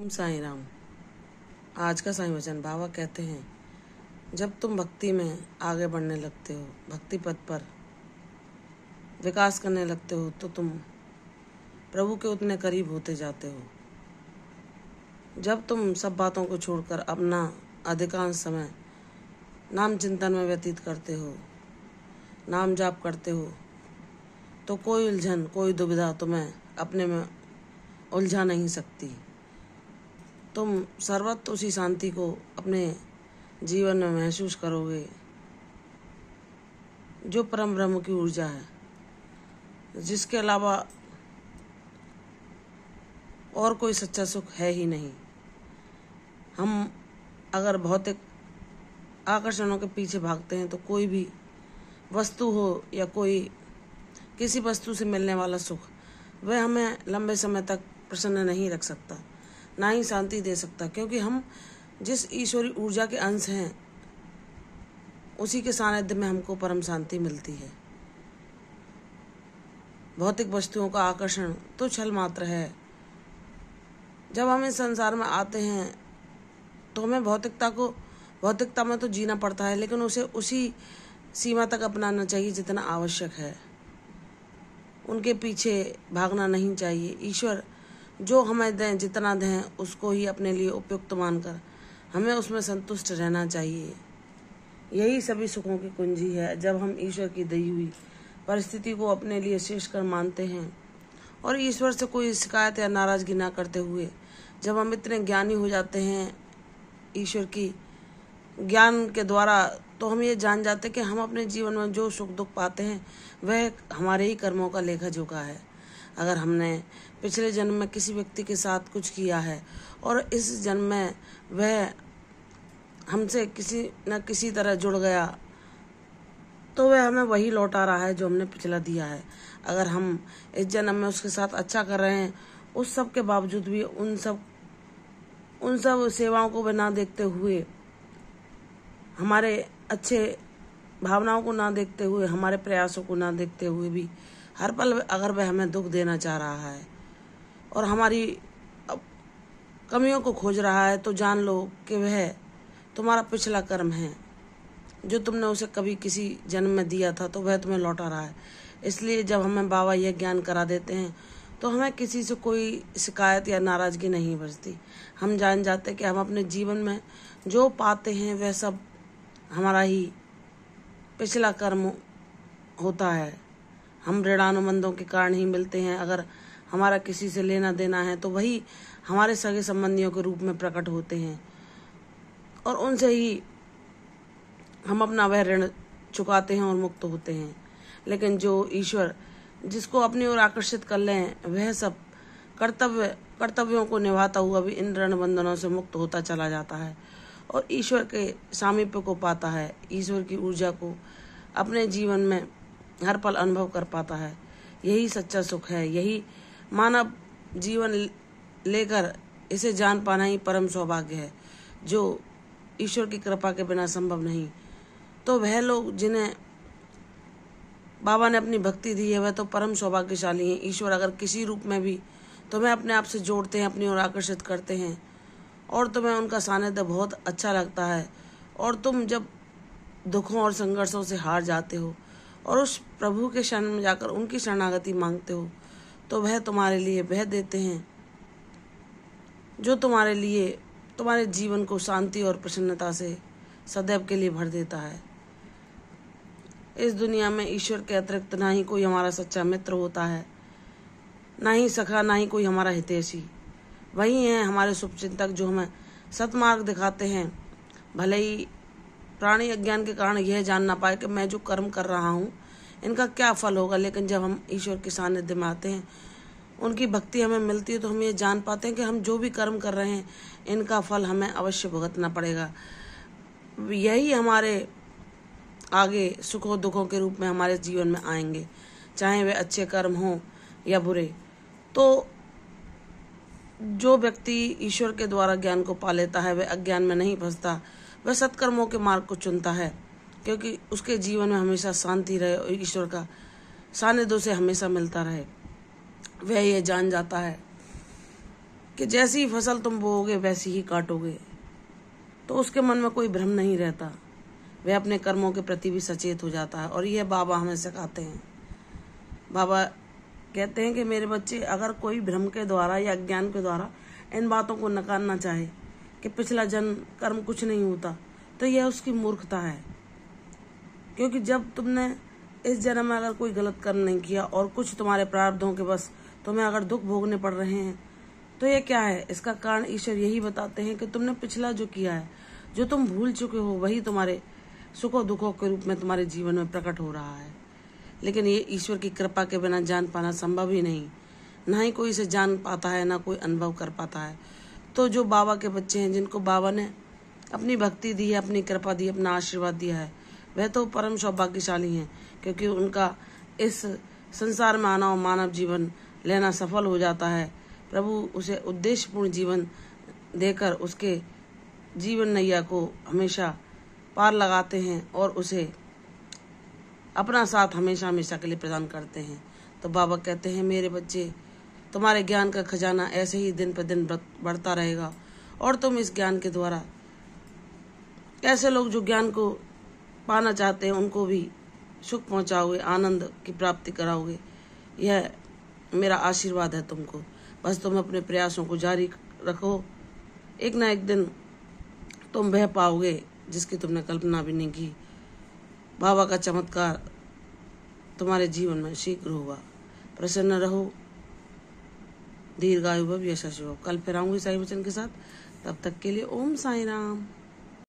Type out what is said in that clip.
ओम साई राम। आज का साईं वचन बाबा कहते हैं, जब तुम भक्ति में आगे बढ़ने लगते हो, भक्ति पथ पर विकास करने लगते हो, तो तुम प्रभु के उतने करीब होते जाते हो। जब तुम सब बातों को छोड़कर अपना अधिकांश समय नाम चिंतन में व्यतीत करते हो, नाम जाप करते हो, तो कोई उलझन, कोई दुविधा तुम्हें अपने में उलझा नहीं सकती। तुम सर्वत्र उसी शांति को अपने जीवन में महसूस करोगे जो परम ब्रह्म की ऊर्जा है, जिसके अलावा और कोई सच्चा सुख है ही नहीं। हम अगर भौतिक आकर्षणों के पीछे भागते हैं तो कोई भी वस्तु हो या कोई किसी वस्तु से मिलने वाला सुख, वह हमें लंबे समय तक प्रसन्न नहीं रख सकता, ना ही शांति दे सकता, क्योंकि हम जिस ईश्वरी ऊर्जा के अंश हैं उसी के सानिध्य में हमको परम शांति मिलती है। भौतिक वस्तुओं का आकर्षण तो छल मात्र है। जब हम इस संसार में आते हैं तो हमें भौतिकता में तो जीना पड़ता है, लेकिन उसे उसी सीमा तक अपनाना चाहिए जितना आवश्यक है। उनके पीछे भागना नहीं चाहिए। ईश्वर जो हमें दें, जितना दें, उसको ही अपने लिए उपयुक्त मानकर हमें उसमें संतुष्ट रहना चाहिए। यही सभी सुखों की कुंजी है। जब हम ईश्वर की दी हुई परिस्थिति को अपने लिए श्रेष्ठ कर मानते हैं और ईश्वर से कोई शिकायत या नाराजगी ना करते हुए जब हम इतने ज्ञानी हो जाते हैं ईश्वर की ज्ञान के द्वारा, तो हम ये जान जाते कि हम अपने जीवन में जो सुख दुख पाते हैं वह हमारे ही कर्मों का लेखा जोखा है। अगर हमने पिछले जन्म में किसी व्यक्ति के साथ कुछ किया है और इस जन्म में वह हमसे किसी न किसी तरह जुड़ गया, तो वह हमें वही लौटा रहा है जो हमने पिछला दिया है। अगर हम इस जन्म में उसके साथ अच्छा कर रहे हैं, उस सब के बावजूद भी उन सब सेवाओं को भी ना देखते हुए, हमारे अच्छे भावनाओं को ना देखते हुए, हमारे प्रयासों को ना देखते हुए भी हर पल अगर वह हमें दुख देना चाह रहा है और हमारी कमियों को खोज रहा है, तो जान लो कि वह तुम्हारा पिछला कर्म है जो तुमने उसे कभी किसी जन्म में दिया था, तो वह तुम्हें लौटा रहा है। इसलिए जब हमें बाबा यह ज्ञान करा देते हैं तो हमें किसी से कोई शिकायत या नाराजगी नहीं बचती। हम जान जाते कि हम अपने जीवन में जो पाते हैं वह सब हमारा ही पिछला कर्म होता है। हम ऋणानुबंधों के कारण ही मिलते हैं। अगर हमारा किसी से लेना देना है तो वही हमारे सगे संबंधियों के रूप में प्रकट होते हैं और उनसे ही हम अपना वह ऋण चुकाते हैं और मुक्त होते हैं। लेकिन जो ईश्वर जिसको अपनी ओर आकर्षित कर लें, वह सब कर्तव्यों को निभाता हुआ भी इन ऋण बंधनों से मुक्त होता चला जाता है और ईश्वर के सामीप्य को पाता है, ईश्वर की ऊर्जा को अपने जीवन में हर पल अनुभव कर पाता है। यही सच्चा सुख है। यही मानव जीवन लेकर इसे जान पाना ही परम सौभाग्य है, जो ईश्वर की कृपा के बिना संभव नहीं। तो वह लोग जिन्हें बाबा ने अपनी भक्ति दी है वह तो परम सौभाग्यशाली हैं। ईश्वर अगर किसी रूप में भी तुम्हें अपने आप से जोड़ते हैं, अपनी ओर आकर्षित करते हैं और तुम्हें उनका सानिध्य बहुत अच्छा लगता है और तुम जब दुखों और संघर्षों से हार जाते हो और उस प्रभु के शरण में जाकर उनकी शरणागति मांगते हो, तो वह तुम्हारे लिए वह देते हैं जो तुम्हारे लिए तुम्हारे जीवन को शांति और प्रसन्नता से सदैव के लिए भर देता है। इस दुनिया में ईश्वर के अतिरिक्त ना ही कोई हमारा सच्चा मित्र होता है, ना ही सखा, ना ही कोई हमारा हितैषी। वही हैं हमारे शुभचिंतक जो हमें सतमार्ग दिखाते हैं। भले ही प्राणी अज्ञान के कारण यह जान ना पाए कि मैं जो कर्म कर रहा हूँ इनका क्या फल होगा, लेकिन जब हम ईश्वर के सानिध्य में आते हैं, उनकी भक्ति हमें मिलती है, तो हम ये जान पाते हैं कि हम जो भी कर्म कर रहे हैं इनका फल हमें अवश्य भुगतना पड़ेगा। यही हमारे आगे सुखों दुखों के रूप में हमारे जीवन में आएंगे, चाहे वे अच्छे कर्म हों या बुरे। तो जो व्यक्ति ईश्वर के द्वारा ज्ञान को पा लेता है वह अज्ञान में नहीं फंसता, वह सत्कर्मों के मार्ग को चुनता है, क्योंकि उसके जीवन में हमेशा शांति रहे और ईश्वर का सानिध्य से हमेशा मिलता रहे। वह यह जान जाता है कि जैसी फसल तुम बोओगे वैसी ही काटोगे, तो उसके मन में कोई भ्रम नहीं रहता, वह अपने कर्मों के प्रति भी सचेत हो जाता है। और यह बाबा हमें सिखाते हैं। बाबा कहते हैं कि मेरे बच्चे, अगर कोई भ्रम के द्वारा या अज्ञान के द्वारा इन बातों को नकारना चाहे कि पिछला जन्म कर्म कुछ नहीं होता, तो यह उसकी मूर्खता है। क्योंकि जब तुमने इस जन्म में अगर कोई गलत कर्म नहीं किया और कुछ तुम्हारे प्रारब्धों के बस तुम्हें अगर दुख भोगने पड़ रहे हैं, तो ये क्या है? इसका कारण ईश्वर यही बताते हैं कि तुमने पिछला जो किया है, जो तुम भूल चुके हो, वही तुम्हारे सुखों दुखों के रूप में तुम्हारे जीवन में प्रकट हो रहा है। लेकिन ये ईश्वर की कृपा के बिना जान पाना संभव ही नहीं, ना ही कोई इसे जान पाता है, ना कोई अनुभव कर पाता है। तो जो बाबा के बच्चे हैं, जिनको बाबा ने अपनी भक्ति दी है, अपनी कृपा दी, अपना आशीर्वाद दिया है, वह तो परम सौभाग्यशाली हैं, क्योंकि उनका इस संसार में आना और मानव जीवन लेना सफल हो जाता है। प्रभु उसे उद्देश्यपूर्ण जीवन देकर उसके जीवन नैया को हमेशा पार लगाते हैं और उसे अपना साथ हमेशा हमेशा के लिए प्रदान करते हैं। तो बाबा कहते हैं, मेरे बच्चे, तुम्हारे ज्ञान का खजाना ऐसे ही दिन पर दिन बढ़ता रहेगा और तुम इस ज्ञान के द्वारा ऐसे लोग जो ज्ञान को पाना चाहते हैं उनको भी सुख पहुंचाओगे, आनंद की प्राप्ति कराओगे। यह मेरा आशीर्वाद है तुमको। बस तुम अपने प्रयासों को जारी रखो, एक ना एक दिन तुम वह पाओगे जिसकी तुमने कल्पना भी नहीं की। बाबा का चमत्कार तुम्हारे जीवन में शीघ्र होगा। प्रसन्न रहो, दीर्घायु भव, यशस्वी भव। कल फिर आऊंगी साईं वचन के साथ। तब तक के लिए ओम साईं राम।